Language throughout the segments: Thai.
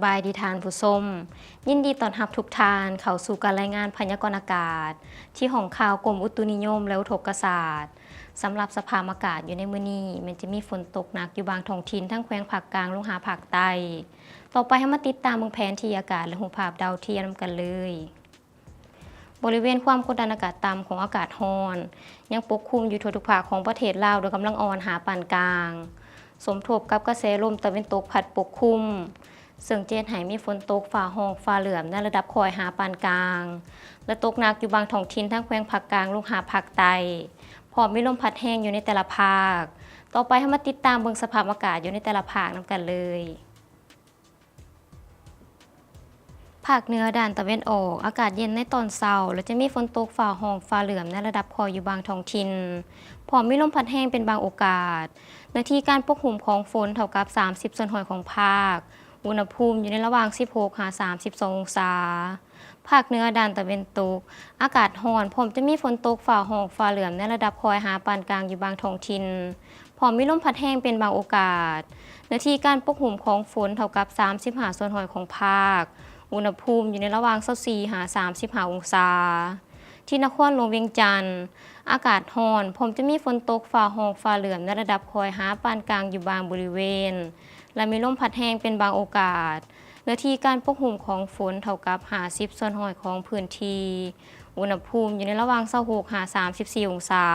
บายดีทานผู้ชมยินดีต้อนรับทุกท่านเข้าสู่การรายงานพยากรณ์อากาศที่ห้องข่าวกรมอุตุนิยมและอุทกศาสตร์สำหรับสภาพอากาศอยู่ในมื้อนี้มันจะมีฝนตกหนักอยู่บางท้องถิ่นทั้งแขวงภาคกลางลงหาภาคใต้ต่อไปให้มาติดตามเบิ่งแผนที่อากาศและรูปภาพดาวเทียมกันเลยบริเวณความกดดันอากาศต่ำของอากาศร้อนยังปกคลุมอยู่ทั่วทุกภาคของประเทศลาวโดยกำลังอ่อนหาปานกลางสมทบกับกระแสลมตะวันตกพัดปกคลุมซึ่งเจนให้มีฝนตกฝ่าห้องฝ่าเหลื่อมในระดับคอยหาปานกลางและตกหนักอยู่บางท้องถิ่นทั้งแขวงภาคกลางลงหาภาคใต้พร้อมมีลมพัดแห้งอยู่ในแต่ละภาคต่อไปให้มาติดตามเบิ่งสภาพอากาศอยู่ในแต่ละภาคนำกันเลยภาคเหนือด้านตะวันออกอากาศเย็นในตอนเช้าและจะมีฝนตกฝ่าห้องฝ่าเหลื่อมในระดับคออยู่บางท้องถิ่นพร้อมมีลมพัดแห้งเป็นบางโอกาสหน้าที่การปกคลุมของฝนเท่ากับ30%ของภาคอุณหภูมิอยู่ในระหว่าง16-32 องศาภาคเหนือด้านตะวันตกอากาศร้อนพร้อมจะมีฝนตกฝ่าห้องฝ่าเหลื่อมในระดับคอยหาปานกลางอยู่บางท้องถิ่นพร้อมมีลมพัดแห้งเป็นบางโอกาสหน้าที่การปกคลุมของฝนเท่ากับ35%ของภาคอุณหภูมิอยู่ในระหว่าง24-35 องศาที่นครหลวงเวียงจันทร์อากาศร้อนพร้อมจะมีฝนตกฝ่าห้องฝ่าเหลื่อมในระดับคอยหาปานกลางอยู่บางบริเวณและมีลมพัดแห้งเป็นบางโอกาสเนื้อที่การปกคลุมของฝนเท่ากับ50%ของพื้นที่อุณหภูมิอยู่ในระหว่าง26-34 องศา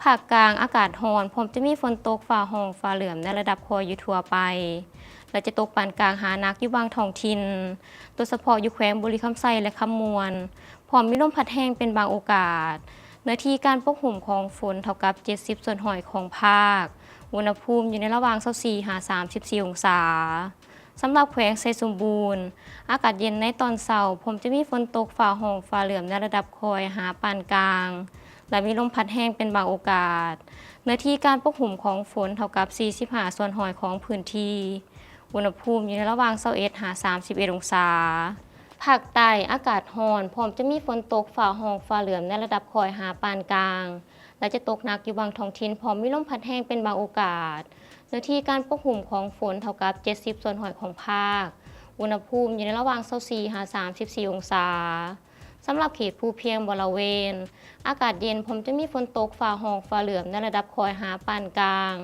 ภาคกลางอากาศร้อนพร้อมจะมีฝนตกฝ่าห้องฝ่าเหลื่อมในระดับคอยอยู่ทั่วไปและจะตกปานกลางหาหนักอยู่บางท้องถิ่นโดยเฉพาะอยู่แขวงบุรีคำไซและคำมวลพร้อมมีลมพัดแห้งเป็นบางโอกาสเนื้อที่การปกคลุมของฝนเท่ากับ70%ของภาคอุณหภูมิอยู่ในระหว่าง24-34 องศาสำหรับแขวงไซสมบูรณ์อากาศเย็นในตอนเช้าผมจะมีฝนตกฝ่าห้องฝ่าเหลื่อมในระดับคอยหาปานกลางและมีลมพัดแห้งเป็นบางโอกาสเนื้อที่การปกคลุมของฝนเท่ากับ45%ของพื้นที่อุณหภูมิอยู่ในระหว่าง21-31 องศาภาคใต้อากาศร้อนพร้อมจะมีฝนตกฝ่าห้องฝ่าเหลื่อมในระดับคอยหาปานกลางและจะตกหนักอยู่บางท้องถิ่นพร้อมมีลมพัดแห้งเป็นบางโอกาสเนื้อที่การปกคลุมของฝนเท่ากับ70%ของภาคอุณหภูมิอยู่ในระหว่าง24-34 องศาสำหรับเขตภูเพียงบริเวณอากาศเย็นผมจะมีฝนตกฝ่าห้องฝ่าเหลื่อมในระดับคอยหาปานกลาง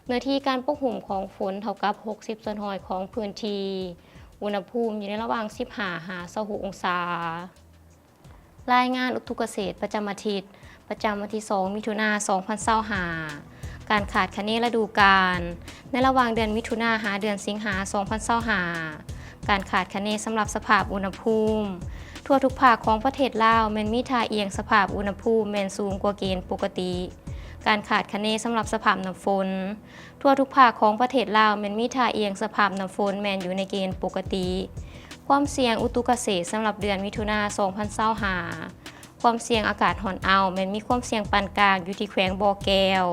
เนื้อที่การปกคลุมของฝนเท่ากับ60%ของพื้นที่อุณหภูมิอยู่ในระหว่าง15-26 องศารายงานอุตุเกษตรประจำอาทิตย์ประจำวันที่ 2 มิถุนายน 2025การขาดคะเนฤดูกาลในระหว่างเดือนมิถุนายนหาเดือนสิงหาคม 2025การขาดคะเนสำหรับสภาพอุณหภูมิทั่วทุกภาคของประเทศลาวแม้นมีท่าเอียงสภาพอุณหภูมิแม้นสูงกว่าเกณฑ์ปกติการขาดคะเนสำหรับสภาพน้ำฝนทั่วทุกภาคของประเทศลาวแม้นมีท่าเอียงสภาพน้ำฝนแม้นอยู่ในเกณฑ์ปกติความเสี่ยงอุตุเกษตรสำหรับเดือนมิถุนายน 2025ความเสี่ยงอากาศร้อนอ้าวแม้นมีความเสี่ยงปานกลางอยู่ที่แขวงบ่อแก้ว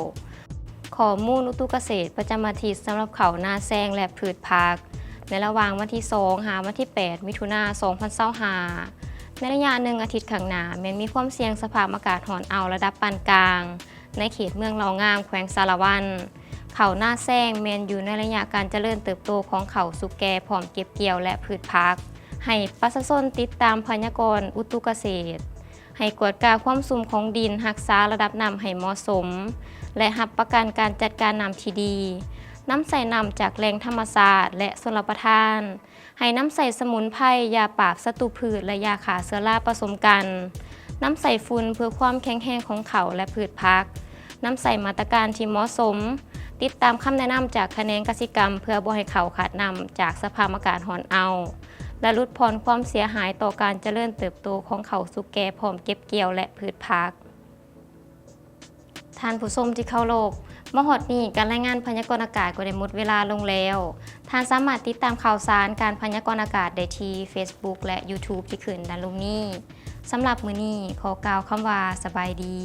ข้อมูลอุตุเกษตรประจำอาทิตย์สำหรับข้าวนาแซงและพืชผักในระหว่างวันที่ 2 หาวันที่ 8 มิถุนายน 2025ในระยะ1 อาทิตย์ข้างหน้าแม้นมีความเสี่ยงสภาพอากาศร้อนอ้าวระดับปานกลางในเขตเมืองเลางามแขวงสารวันข้าวนาแซงแม้นอยู่ในระยะการเจริญเติบโตของข้าวสุกแก่พร้อมเก็บเกี่ยวและพืชผักให้ประชาชนติดตามพยากรณ์อุตุเกษตรให้กวดกาความชุ่มของดินรักษาระดับน้ำให้เหมาะสมและรับประกันการจัดการน้ำที่ดีน้ำใส่น้ำจากแหล่งธรรมชาติและชลประทานให้น้ำใส่สมุนไพรยาปราบศัตรูพืชและยาฆ่าเชื้อราผสมกันน้ำใส่ฝุ่นเพื่อความแข็งแรงของเขาและพืชผักน้ำใส่มาตรการที่เหมาะสมติดตามคำแนะนำจากแขนงกสิกรรมเพื่อบ่ให้เขาขาดน้ำจากสภาพอากาศร้อนอ้าวและลดพรความเสียหายต่อการเจริญเติบโตของเขาสุกแก่พร้อมเก็บเกี่ยวและพืชผักท่านผู้ชมที่เคารพมาฮอดนี้การรายงานพยากรณ์อากาศก็ได้หมดเวลาลงแล้วท่านสามารถติดตามข่าวสารการพยากรณ์อากาศได้ที่ Facebook และ YouTube ที่ขึ้นด้านล่างนี้สำหรับมื้อนี้ขอกล่าวคำว่าสบายดี